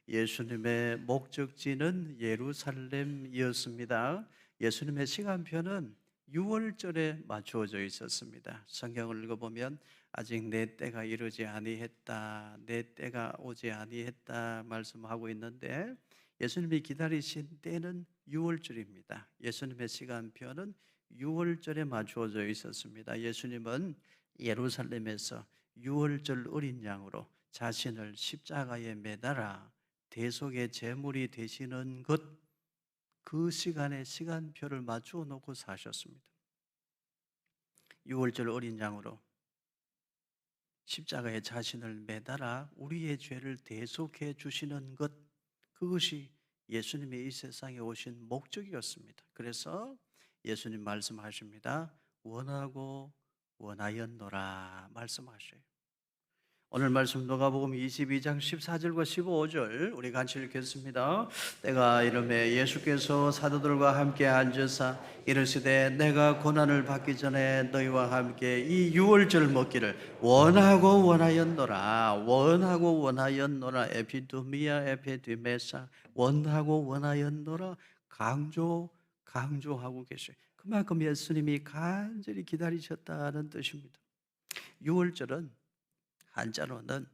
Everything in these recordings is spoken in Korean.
예수님의 목적지는 예루살렘이었습니다. 예수님의 시간표는 6월절에 맞추어져 있었습니다. 성경을 읽어보면 아직 내 때가 이르지 아니했다, 내 때가 오지 아니했다 말씀하고 있는데, 예수님이 기다리신 때는 6월절입니다. 예수님의 시간표는 6월절에 맞추어져 있었습니다. 예수님은 예루살렘에서 6월절 어린 양으로 자신을 십자가에 매달아 대속의 제물이 되시는 것, 그 시간에 시간표를 맞추어 놓고 사셨습니다. 6월절 어린 양으로 십자가에 자신을 매달아 우리의 죄를 대속해 주시는 것, 그것이 예수님이 이 세상에 오신 목적이었습니다. 그래서 예수님 말씀하십니다. 원하고 원하였노라 말씀하셔요. 오늘 말씀 누가복음 22장 14절과 15절 우리 같이 읽겠습니다. 때가 이르매 예수께서 사도들과 함께 앉으사 이르시되 내가 고난을 받기 전에 너희와 함께 이 유월절 먹기를 원하고 원하였노라. 원하고 원하였노라. 에피두미아 에피두메사. 원하고 원하였노라. 강조하고 계셔요. 그만큼 예수님이 간절히 기다리셨다는 뜻입니다. 유월절은 한자로는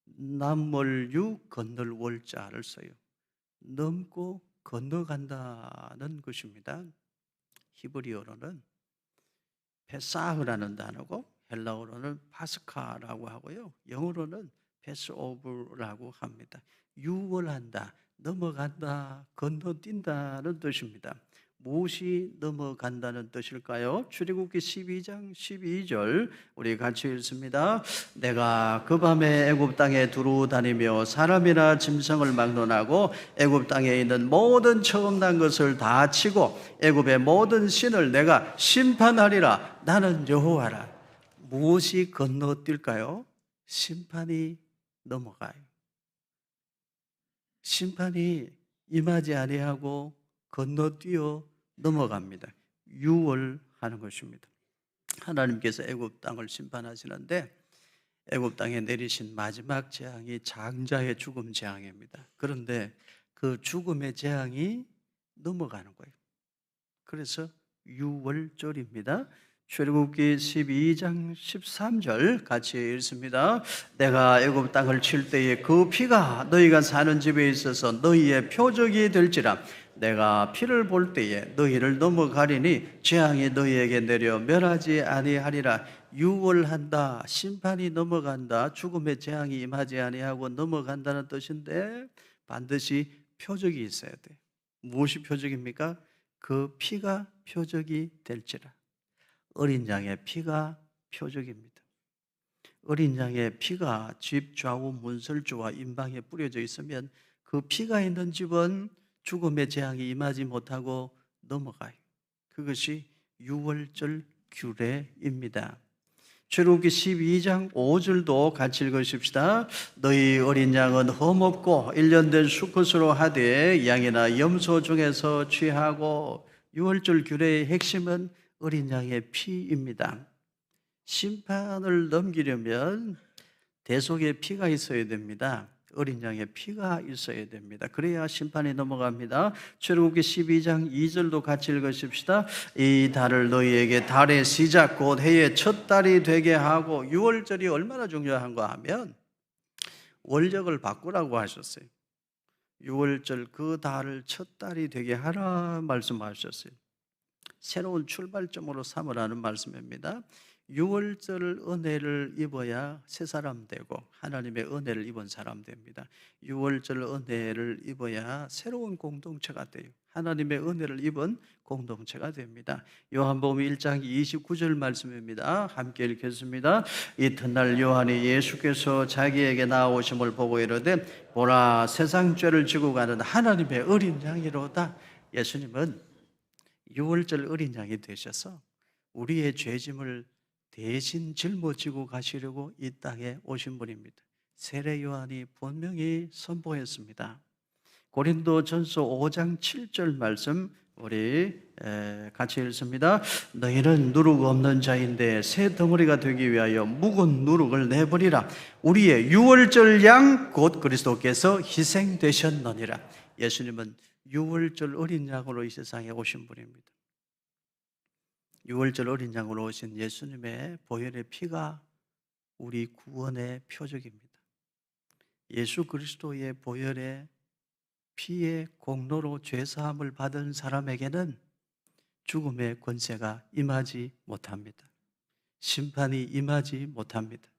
남월유 건널 월자를 써요. 넘고 건너간다는 것입니다. 히브리어로는 페사흐라는 단어고 헬라어로는 파스카라고 하고요. 영어로는 패스오브라고 합니다. 유월한다, 넘어간다, 건너뛴다는 뜻입니다. 무엇이 넘어간다는 뜻일까요? 출애굽기 12장 12절 우리 같이 읽습니다. 내가 그 밤에 애굽 땅에 두루 다니며 사람이나 짐승을 막론하고 애굽 땅에 있는 모든 처음 난 것을 다 치고 애굽의 모든 신을 내가 심판하리라. 나는 여호와라. 무엇이 건너뛸까요? 심판이 넘어가요. 심판이 임하지 아니하고 건너뛰어 넘어갑니다. 유월하는 것입니다. 하나님께서 애굽 땅을 심판하시는데 애굽 땅에 내리신 마지막 재앙이 장자의 죽음 재앙입니다. 그런데 그 죽음의 재앙이 넘어가는 거예요. 그래서 유월절입니다. 출애굽기 12장 13절 같이 읽습니다. 내가 애굽 땅을 칠 때에 그 피가 너희가 사는 집에 있어서 너희의 표적이 될지라. 내가 피를 볼 때에 너희를 넘어가리니 재앙이 너희에게 내려 멸하지 아니하리라. 유월한다, 심판이 넘어간다, 죽음의 재앙이 임하지 아니하고 넘어간다는 뜻인데 반드시 표적이 있어야 돼요. 무엇이 표적입니까? 그 피가 표적이 될지라. 어린 양의 피가 표적입니다. 어린 양의 피가 집 좌우 문설주와 임방에 뿌려져 있으면 그 피가 있는 집은 죽음의 재앙이 임하지 못하고 넘어가요. 그것이 유월절 규례입니다. 출애굽기 12장 5절도 같이 읽으십시다. 너희 어린 양은 흠없고 1년 된 수컷으로 하되 양이나 염소 중에서 취하고. 유월절 규례의 핵심은 어린 양의 피입니다. 심판을 넘기려면 대속의 피가 있어야 됩니다. 어린 양의 피가 있어야 됩니다. 그래야 심판이 넘어갑니다. 출애굽기 12장 2절도 같이 읽으십시다. 이 달을 너희에게 달의 시작 곧 해의 첫 달이 되게 하고. 유월절이 얼마나 중요한가 하면 월력을 바꾸라고 하셨어요. 유월절 그 달을 첫 달이 되게 하라 말씀하셨어요. 새로운 출발점으로 삼으라는 말씀입니다. 유월절 은혜를 입어야 새 사람 되고 하나님의 은혜를 입은 사람 됩니다. 유월절 은혜를 입어야 새로운 공동체가 돼요. 하나님의 은혜를 입은 공동체가 됩니다. 요한복음 1장 29절 말씀입니다. 함께 읽겠습니다. 이튿날 요한이 예수께서 자기에게 나오심을 보고 이르되 보라, 세상 죄를 지고 가는 하나님의 어린 양이로다. 예수님은 유월절 어린 양이 되셔서 우리의 죄짐을 대신 짊어지고 가시려고 이 땅에 오신 분입니다. 세례 요한이 분명히 선포했습니다. 고린도전서 5장 7절 말씀 우리 같이 읽습니다. 너희는 누룩 없는 자인데 새 덩어리가 되기 위하여 묵은 누룩을 내버리라. 우리의 유월절 양 곧 그리스도께서 희생되셨느니라. 예수님은 유월절 어린 양으로 이 세상에 오신 분입니다. 유월절 어린 양으로 오신 예수님의 보혈의 피가 우리 구원의 표적입니다. 예수 그리스도의 보혈의 피의 공로로 죄사함을 받은 사람에게는 죽음의 권세가 임하지 못합니다. 심판이 임하지 못합니다.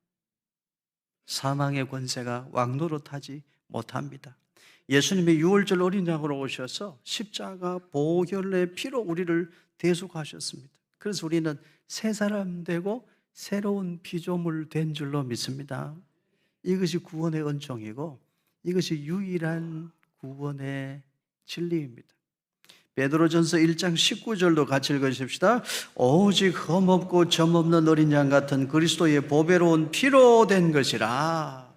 사망의 권세가 왕노릇하지 못합니다. 예수님이 유월절 어린 양으로 오셔서 십자가 보혈의 피로 우리를 대속하셨습니다. 그래서 우리는 새 사람 되고 새로운 피조물 된 줄로 믿습니다. 이것이 구원의 은총이고 이것이 유일한 구원의 진리입니다. 베드로전서 1장 19절도 같이 읽으십시다. 오직 흠없고 점없는 어린 양 같은 그리스도의 보배로운 피로 된 것이라.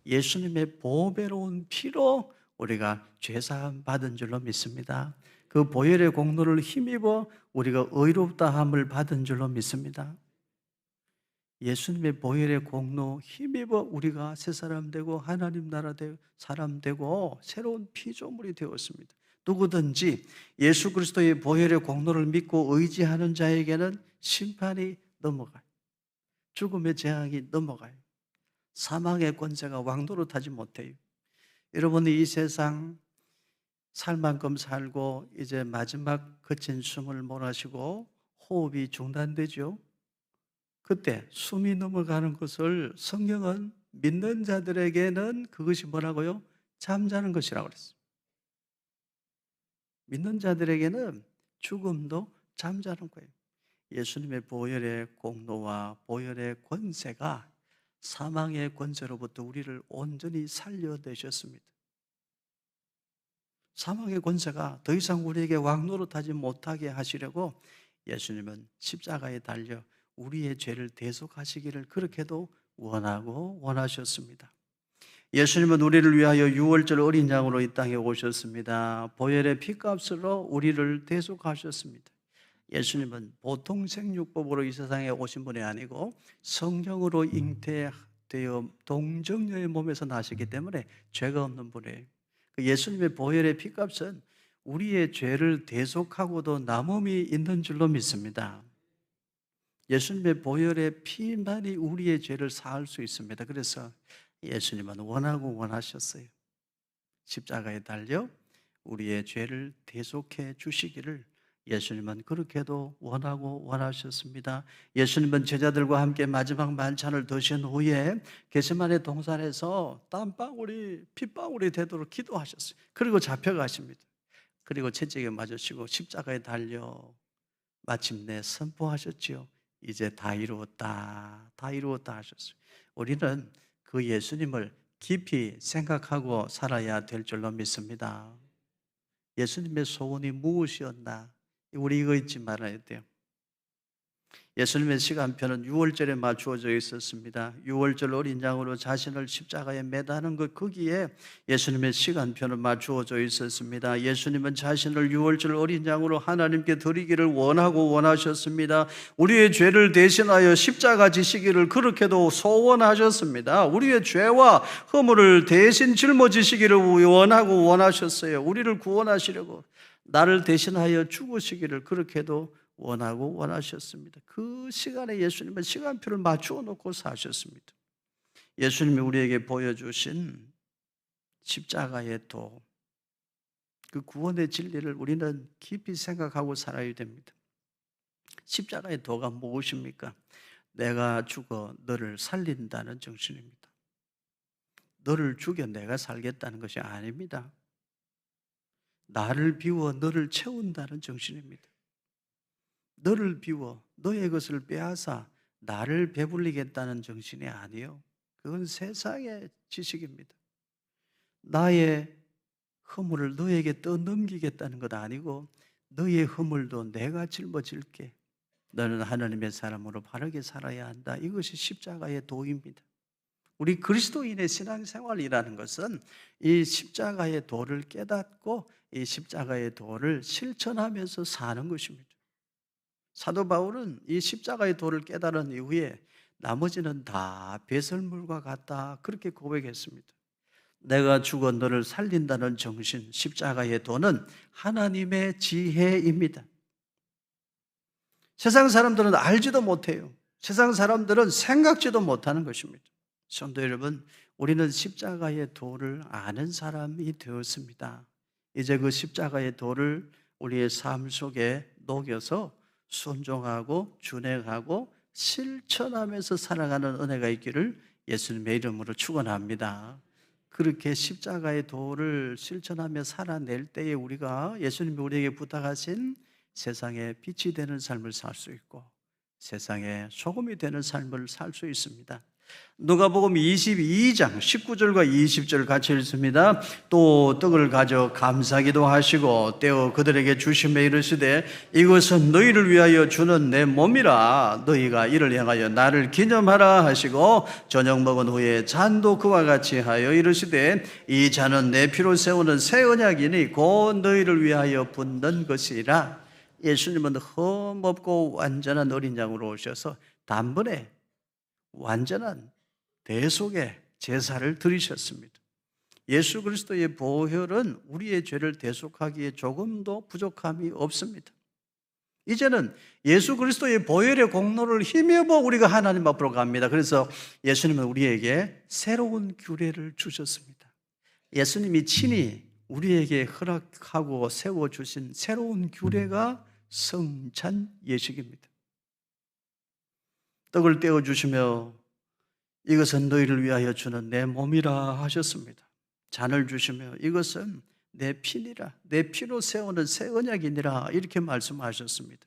예수님의 보배로운 피로 우리가 죄사함 받은 줄로 믿습니다. 그 보혈의 공로를 힘입어 우리가 의롭다함을 받은 줄로 믿습니다. 예수님의 보혈의 공로 힘입어 우리가 새 사람 되고 하나님 나라 사람 되고 새로운 피조물이 되었습니다. 누구든지 예수 그리스도의 보혈의 공로를 믿고 의지하는 자에게는 심판이 넘어가요. 죽음의 재앙이 넘어가요. 사망의 권세가 왕노릇하지 못해요. 여러분이 이 세상 살 만큼 살고 이제 마지막 거친 숨을 몰아쉬고 호흡이 중단되죠. 그때 숨이 넘어가는 것을 성경은 믿는 자들에게는 그것이 뭐라고요? 잠자는 것이라고 그랬어요. 믿는 자들에게는 죽음도 잠자는 거예요. 예수님의 보혈의 공로와 보혈의 권세가 사망의 권세로부터 우리를 온전히 살려내셨습니다. 사망의 권세가 더 이상 우리에게 왕노릇하지 못하게 하시려고 예수님은 십자가에 달려 우리의 죄를 대속하시기를 그렇게도 원하고 원하셨습니다. 예수님은 우리를 위하여 유월절 어린 양으로 이 땅에 오셨습니다. 보혈의 피값으로 우리를 대속하셨습니다. 예수님은 보통 생육법으로 이 세상에 오신 분이 아니고 성령으로 잉태되어 동정녀의 몸에서 나시기 때문에 죄가 없는 분이에요. 예수님의 보혈의 피값은 우리의 죄를 대속하고도 남음이 있는 줄로 믿습니다. 예수님의 보혈의 피만이 우리의 죄를 사할 수 있습니다. 그래서 예수님은 원하고 원하셨어요. 십자가에 달려 우리의 죄를 대속해 주시기를 예수님은 그렇게도 원하고 원하셨습니다. 예수님은 제자들과 함께 마지막 만찬을 드신 후에 겟세마네 동산에서 땀방울이 핏방울이 되도록 기도하셨어요. 그리고 잡혀가십니다. 그리고 채찍에 맞으시고 십자가에 달려 마침내 선포하셨지요. 이제 다 이루었다, 다 이루었다 하셨어요. 우리는 그 예수님을 깊이 생각하고 살아야 될 줄로 믿습니다. 예수님의 소원이 무엇이었나? 우리 이거 잊지 말아야 돼요. 예수님의 시간표는 유월절에 맞추어져 있었습니다. 유월절 어린 양으로 자신을 십자가에 매다는 것, 거기에 예수님의 시간표는 맞추어져 있었습니다. 예수님은 자신을 유월절 어린 양으로 하나님께 드리기를 원하고 원하셨습니다. 우리의 죄를 대신하여 십자가 지시기를 그렇게도 소원하셨습니다. 우리의 죄와 허물을 대신 짊어지시기를 원하고 원하셨어요. 우리를 구원하시려고 나를 대신하여 죽으시기를 그렇게도 원하고 원하셨습니다. 그 시간에 예수님은 시간표를 맞추어 놓고 사셨습니다. 예수님이 우리에게 보여주신 십자가의 도, 그 구원의 진리를 우리는 깊이 생각하고 살아야 됩니다. 십자가의 도가 무엇입니까? 내가 죽어 너를 살린다는 정신입니다. 너를 죽여 내가 살겠다는 것이 아닙니다. 나를 비워 너를 채운다는 정신입니다. 너를 비워 너의 것을 빼앗아 나를 배불리겠다는 정신이 아니요. 그건 세상의 지식입니다. 나의 허물을 너에게 떠넘기겠다는 것 아니고 너의 허물도 내가 짊어질게. 너는 하나님의 사람으로 바르게 살아야 한다. 이것이 십자가의 도입니다. 우리 그리스도인의 신앙생활이라는 것은 이 십자가의 도를 깨닫고 이 십자가의 도를 실천하면서 사는 것입니다. 사도 바울은 이 십자가의 도를 깨달은 이후에 나머지는 다 배설물과 같다, 그렇게 고백했습니다. 내가 죽어 너를 살린다는 정신, 십자가의 도는 하나님의 지혜입니다. 세상 사람들은 알지도 못해요. 세상 사람들은 생각지도 못하는 것입니다. 성도 여러분, 우리는 십자가의 도를 아는 사람이 되었습니다. 이제 그 십자가의 도를 우리의 삶 속에 녹여서 순종하고 준행하고 실천하면서 살아가는 은혜가 있기를 예수님의 이름으로 축원합니다. 그렇게 십자가의 도를 실천하며 살아낼 때에 우리가 예수님이 우리에게 부탁하신 세상에 빛이 되는 삶을 살 수 있고 세상에 소금이 되는 삶을 살 수 있습니다. 누가복음 22장 19절과 20절 같이 읽습니다. 또 떡을 가져 감사기도 하시고 떼어 그들에게 주시며 이르시되 이것은 너희를 위하여 주는 내 몸이라 너희가 이를 향하여 나를 기념하라 하시고 저녁 먹은 후에 잔도 그와 같이 하여 이르시되 이 잔은 내 피로 세우는 새 언약이니 곧 너희를 위하여 붓는 것이라. 예수님은 흠없고 완전한 어린 양으로 오셔서 단번에 완전한 대속의 제사를 드리셨습니다. 예수 그리스도의 보혈은 우리의 죄를 대속하기에 조금도 부족함이 없습니다. 이제는 예수 그리스도의 보혈의 공로를 힘입어 우리가 하나님 앞으로 갑니다. 그래서 예수님은 우리에게 새로운 규례를 주셨습니다. 예수님이 친히 우리에게 허락하고 세워주신 새로운 규례가 성찬 예식입니다. 떡을 떼어주시며 이것은 너희를 위하여 주는 내 몸이라 하셨습니다. 잔을 주시며 이것은 내 피니라, 내 피로 세우는 새 언약이니라, 이렇게 말씀하셨습니다.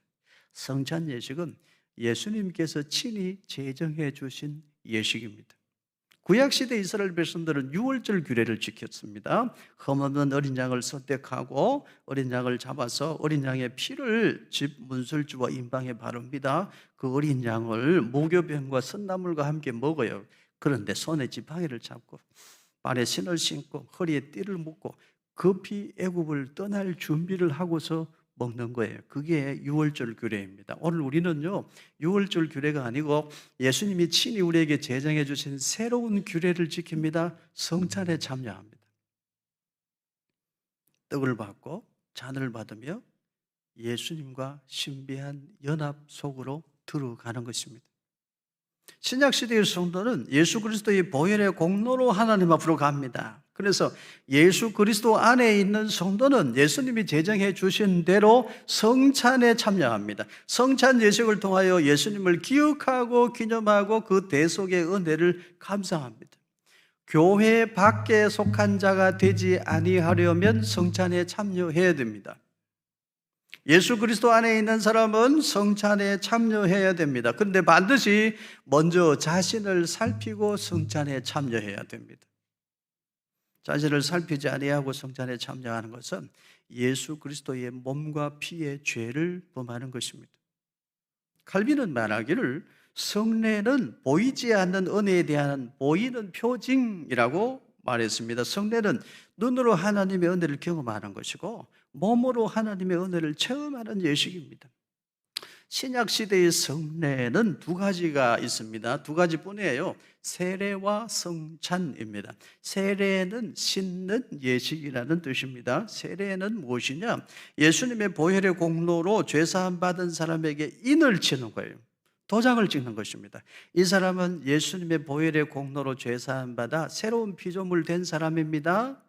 성찬 예식은 예수님께서 친히 제정해 주신 예식입니다. 구약시대 이스라엘 백성들은 유월절 규례를 지켰습니다. 흠없는 어린 양을 선택하고 어린 양을 잡아서 어린 양의 피를 집 문설주와 임방에 바릅니다. 그 어린 양을 무교병과 선나물과 함께 먹어요. 그런데 손에 지팡이를 잡고 발에 신을 신고 허리에 띠를 묶고 급히 애굽을 떠날 준비를 하고서 먹는 거예요. 그게 유월절 규례입니다. 오늘 우리는요, 유월절 규례가 아니고 예수님이 친히 우리에게 제정해 주신 새로운 규례를 지킵니다. 성찬에 참여합니다. 떡을 받고 잔을 받으며 예수님과 신비한 연합 속으로 들어가는 것입니다. 신약시대의 성도는 예수 그리스도의 보혈의 공로로 하나님 앞으로 갑니다. 그래서 예수 그리스도 안에 있는 성도는 예수님이 제정해 주신 대로 성찬에 참여합니다. 성찬 예식을 통하여 예수님을 기억하고 기념하고 그 대속의 은혜를 감사합니다. 교회 밖에 속한 자가 되지 아니하려면 성찬에 참여해야 됩니다. 예수 그리스도 안에 있는 사람은 성찬에 참여해야 됩니다. 그런데 반드시 먼저 자신을 살피고 성찬에 참여해야 됩니다. 자신을 살피지 아니하고 성찬에 참여하는 것은 예수 그리스도의 몸과 피의 죄를 범하는 것입니다. 칼빈은 말하기를 성례는 보이지 않는 은혜에 대한 보이는 표징이라고 말했습니다. 성례는 눈으로 하나님의 은혜를 경험하는 것이고 몸으로 하나님의 은혜를 체험하는 예식입니다. 신약시대의 성례는 두 가지가 있습니다. 두 가지뿐이에요. 세례와 성찬입니다. 세례는 씻는 예식이라는 뜻입니다. 세례는 무엇이냐? 예수님의 보혈의 공로로 죄사함 받은 사람에게 인을 치는 거예요. 도장을 찍는 것입니다. 이 사람은 예수님의 보혈의 공로로 죄사함 받아 새로운 피조물 된 사람입니다.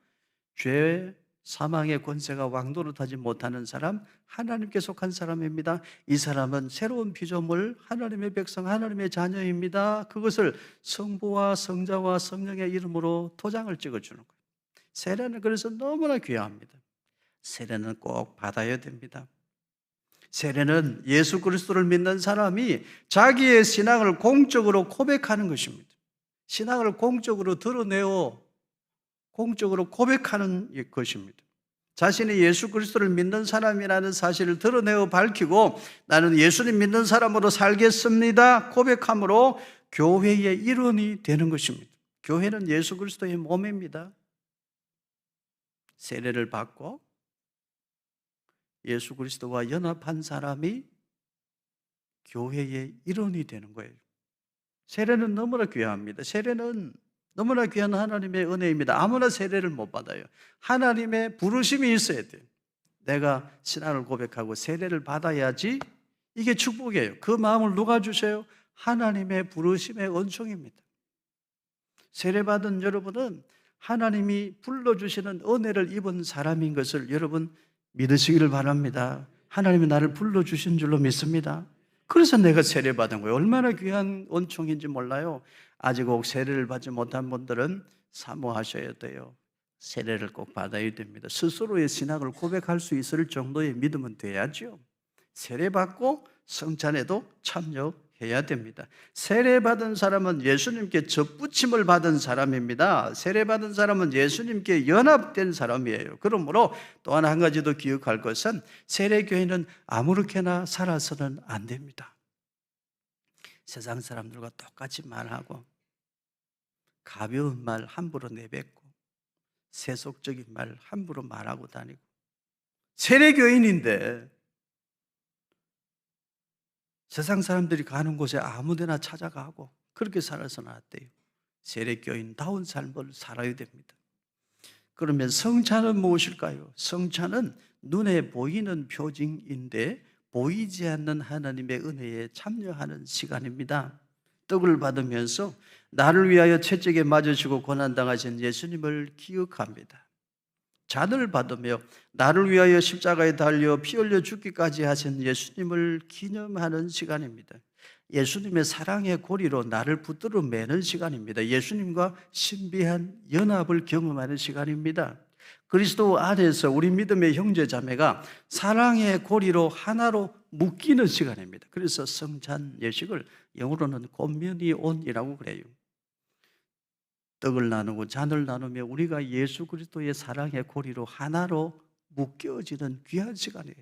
죄 사망의 권세가 왕노릇하지 못하는 사람, 하나님께 속한 사람입니다. 이 사람은 새로운 피조물, 하나님의 백성, 하나님의 자녀입니다. 그것을 성부와 성자와 성령의 이름으로 도장을 찍어주는 거예요. 세례는 그래서 너무나 귀합니다. 세례는 꼭 받아야 됩니다. 세례는 예수 그리스도를 믿는 사람이 자기의 신앙을 공적으로 고백하는 것입니다. 신앙을 공적으로 드러내어 공적으로 고백하는 것입니다. 자신이 예수 그리스도를 믿는 사람이라는 사실을 드러내어 밝히고 나는 예수님 믿는 사람으로 살겠습니다 고백함으로 교회의 일원이 되는 것입니다. 교회는 예수 그리스도의 몸입니다. 세례를 받고 예수 그리스도와 연합한 사람이 교회의 일원이 되는 거예요. 세례는 너무나 귀합니다. 세례는 너무나 귀한 하나님의 은혜입니다. 아무나 세례를 못 받아요. 하나님의 부르심이 있어야 돼요. 내가 신앙을 고백하고 세례를 받아야지 이게 축복이에요. 그 마음을 누가 주세요? 하나님의 부르심의 은총입니다. 세례받은 여러분은 하나님이 불러주시는 은혜를 입은 사람인 것을 여러분 믿으시기를 바랍니다. 하나님이 나를 불러주신 줄로 믿습니다. 그래서 내가 세례받은 거예요. 얼마나 귀한 은총인지 몰라요. 아직 꼭 세례를 받지 못한 분들은 사모하셔야 돼요. 세례를 꼭 받아야 됩니다. 스스로의 신앙을 고백할 수 있을 정도의 믿음은 돼야죠. 세례받고 성찬에도 참여해야 됩니다. 세례받은 사람은 예수님께 접붙임을 받은 사람입니다. 세례받은 사람은 예수님께 연합된 사람이에요. 그러므로 또 한 가지 더 기억할 것은 세례교회는 아무렇게나 살아서는 안 됩니다. 세상 사람들과 똑같이 말하고 가벼운 말 함부로 내뱉고 세속적인 말 함부로 말하고 다니고 세례교인인데 세상 사람들이 가는 곳에 아무데나 찾아가고 그렇게 살아서는 안 돼요. 세례교인다운 삶을 살아야 됩니다. 그러면 성찬은 무엇일까요? 성찬은 눈에 보이는 표징인데 보이지 않는 하나님의 은혜에 참여하는 시간입니다. 떡을 받으면서 나를 위하여 채찍에 맞으시고 고난당하신 예수님을 기억합니다. 잔을 받으며 나를 위하여 십자가에 달려 피 흘려 죽기까지 하신 예수님을 기념하는 시간입니다. 예수님의 사랑의 고리로 나를 붙들어 매는 시간입니다. 예수님과 신비한 연합을 경험하는 시간입니다. 그리스도 안에서 우리 믿음의 형제 자매가 사랑의 고리로 하나로 묶이는 시간입니다. 그래서 성찬 예식을 영어로는 콤뮤니온이라고 그래요. 떡을 나누고 잔을 나누며 우리가 예수 그리스도의 사랑의 고리로 하나로 묶여지는 귀한 시간이에요.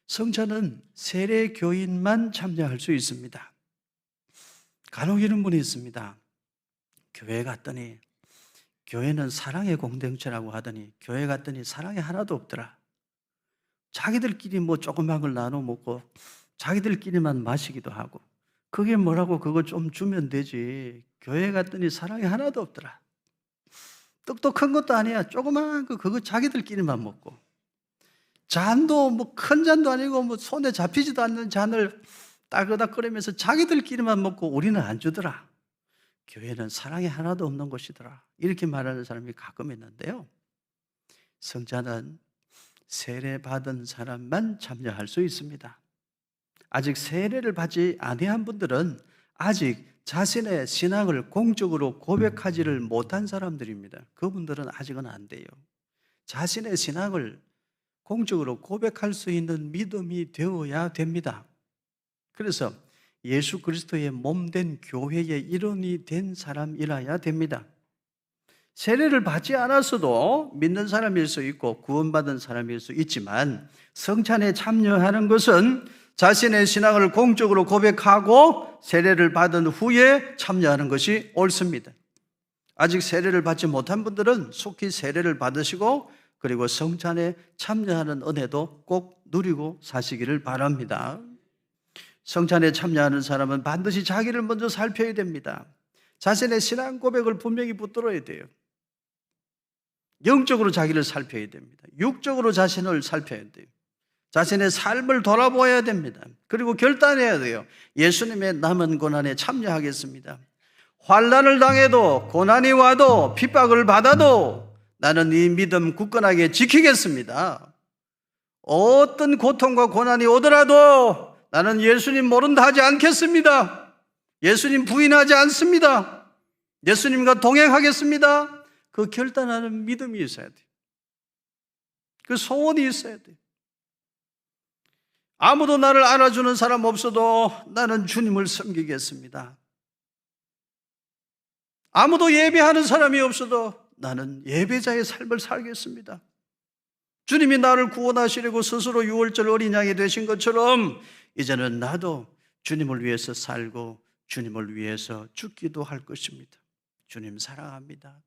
성찬은 세례교인만 참여할 수 있습니다. 간혹 이런 분이 있습니다. 교회 갔더니 교회는 사랑의 공동체라고 하더니 교회 갔더니 사랑이 하나도 없더라. 자기들끼리 뭐 조그만 걸 나눠 먹고 자기들끼리만 마시기도 하고 그게 뭐라고 그거 좀 주면 되지. 교회 갔더니 사랑이 하나도 없더라. 떡도 큰 것도 아니야. 조그만 거 그거 자기들끼리만 먹고 잔도 뭐 큰 잔도 아니고 뭐 손에 잡히지도 않는 잔을 따그닥거리면서 자기들끼리만 먹고 우리는 안 주더라. 교회는 사랑이 하나도 없는 곳이더라. 이렇게 말하는 사람이 가끔 있는데요. 성찬은 세례받은 사람만 참여할 수 있습니다. 아직 세례를 받지 아니한 분들은 아직 자신의 신앙을 공적으로 고백하지를 못한 사람들입니다. 그분들은 아직은 안 돼요. 자신의 신앙을 공적으로 고백할 수 있는 믿음이 되어야 됩니다. 그래서 예수 그리스도의 몸된 교회의 일원이 된 사람이라야 됩니다. 세례를 받지 않았어도 믿는 사람일 수 있고 구원받은 사람일 수 있지만 성찬에 참여하는 것은 자신의 신앙을 공적으로 고백하고 세례를 받은 후에 참여하는 것이 옳습니다. 아직 세례를 받지 못한 분들은 속히 세례를 받으시고 그리고 성찬에 참여하는 은혜도 꼭 누리고 사시기를 바랍니다. 성찬에 참여하는 사람은 반드시 자기를 먼저 살펴야 됩니다. 자신의 신앙 고백을 분명히 붙들어야 돼요. 영적으로 자기를 살펴야 됩니다. 육적으로 자신을 살펴야 돼요. 자신의 삶을 돌아보아야 됩니다. 그리고 결단해야 돼요. 예수님의 남은 고난에 참여하겠습니다. 환난을 당해도 고난이 와도 핍박을 받아도 나는 이 믿음 굳건하게 지키겠습니다. 어떤 고통과 고난이 오더라도 나는 예수님 모른다 하지 않겠습니다. 예수님 부인하지 않습니다. 예수님과 동행하겠습니다. 그 결단하는 믿음이 있어야 돼요. 그 소원이 있어야 돼요. 아무도 나를 알아주는 사람 없어도 나는 주님을 섬기겠습니다. 아무도 예배하는 사람이 없어도 나는 예배자의 삶을 살겠습니다. 주님이 나를 구원하시려고 스스로 유월절 어린 양이 되신 것처럼 이제는 나도 주님을 위해서 살고 주님을 위해서 죽기도 할 것입니다. 주님 사랑합니다.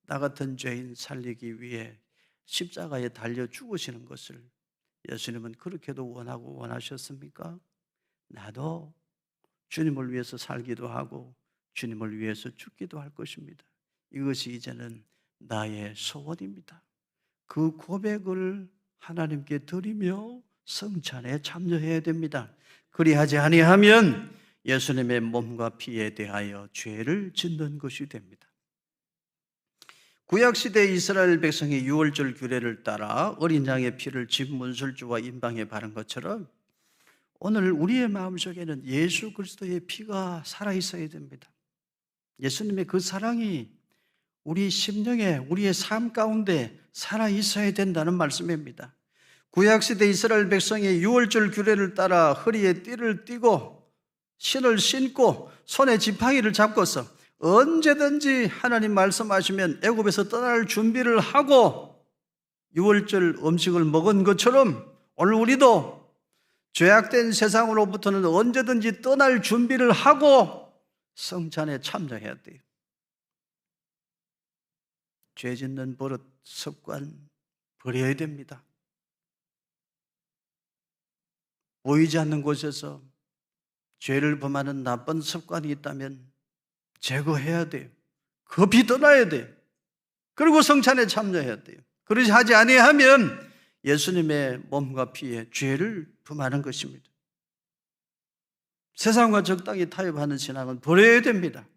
나 같은 죄인 살리기 위해 십자가에 달려 죽으시는 것을 예수님은 그렇게도 원하고 원하셨습니까? 나도 주님을 위해서 살기도 하고 주님을 위해서 죽기도 할 것입니다. 이것이 이제는 나의 소원입니다. 그 고백을 하나님께 드리며 성찬에 참여해야 됩니다. 그리하지 아니하면 예수님의 몸과 피에 대하여 죄를 짓는 것이 됩니다. 구약시대 이스라엘 백성이 유월절 규례를 따라 어린 양의 피를 집 문설주와 임방에 바른 것처럼 오늘 우리의 마음속에는 예수 그리스도의 피가 살아있어야 됩니다. 예수님의 그 사랑이 우리 심령에, 우리의 삶 가운데 살아있어야 된다는 말씀입니다. 구약시대 이스라엘 백성이 유월절 규례를 따라 허리에 띠를 띠고 신을 신고 손에 지팡이를 잡고서 언제든지 하나님 말씀하시면 애굽에서 떠날 준비를 하고 유월절 음식을 먹은 것처럼 오늘 우리도 죄악된 세상으로부터는 언제든지 떠날 준비를 하고 성찬에 참여해야 돼요. 죄 짓는 버릇, 습관 버려야 됩니다. 보이지 않는 곳에서 죄를 범하는 나쁜 습관이 있다면 제거해야 돼요. 급히 떠나야 돼요. 그리고 성찬에 참여해야 돼요. 그러지 하지 아니하면 예수님의 몸과 피에 죄를 범하는 것입니다. 세상과 적당히 타협하는 신앙은 버려야 됩니다.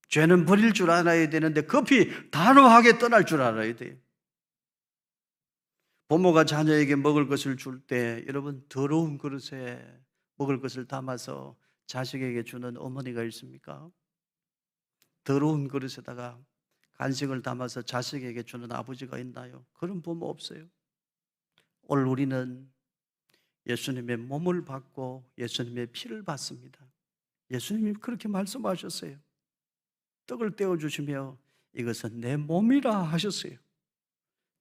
죄는 버릴 줄 알아야 되는데 급히 단호하게 떠날 줄 알아야 돼요. 부모가 자녀에게 먹을 것을 줄 때 여러분 더러운 그릇에 먹을 것을 담아서 자식에게 주는 어머니가 있습니까? 더러운 그릇에다가 간식을 담아서 자식에게 주는 아버지가 있나요? 그런 부모 없어요. 오늘 우리는 예수님의 몸을 받고 예수님의 피를 받습니다. 예수님이 그렇게 말씀하셨어요. 떡을 떼어주시며 이것은 내 몸이라 하셨어요.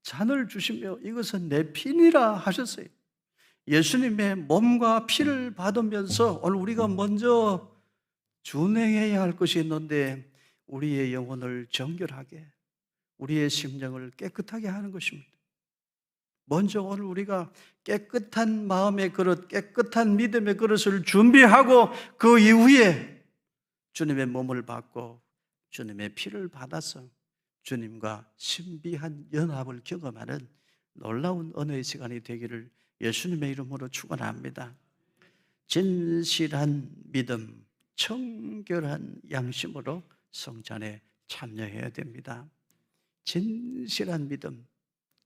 잔을 주시며 이것은 내 피니라 하셨어요. 예수님의 몸과 피를 받으면서 오늘 우리가 먼저 준행해야 할 것이 있는데 우리의 영혼을 정결하게, 우리의 심령을 깨끗하게 하는 것입니다. 먼저 오늘 우리가 깨끗한 마음의 그릇, 깨끗한 믿음의 그릇을 준비하고 그 이후에 주님의 몸을 받고 주님의 피를 받아서 주님과 신비한 연합을 경험하는 놀라운 은혜의 시간이 되기를 예수님의 이름으로 축원합니다. 진실한 믿음, 청결한 양심으로 성찬에 참여해야 됩니다. 진실한 믿음,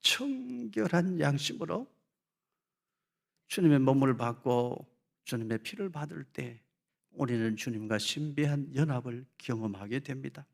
청결한 양심으로 주님의 몸을 받고 주님의 피를 받을 때 우리는 주님과 신비한 연합을 경험하게 됩니다.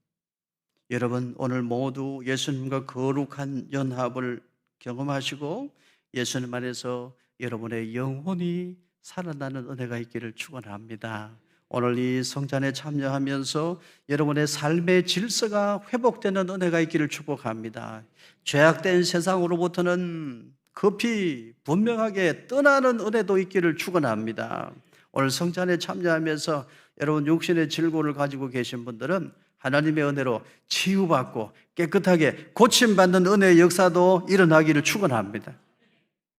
여러분 오늘 모두 예수님과 거룩한 연합을 경험하시고 예수님 안에서 여러분의 영혼이 살아나는 은혜가 있기를 축원합니다. 오늘 이 성찬에 참여하면서 여러분의 삶의 질서가 회복되는 은혜가 있기를 축복합니다. 죄악된 세상으로부터는 급히 분명하게 떠나는 은혜도 있기를 축원합니다. 오늘 성찬에 참여하면서 여러분 육신의 질고를 가지고 계신 분들은 하나님의 은혜로 치유받고 깨끗하게 고침받는 은혜의 역사도 일어나기를 축원합니다.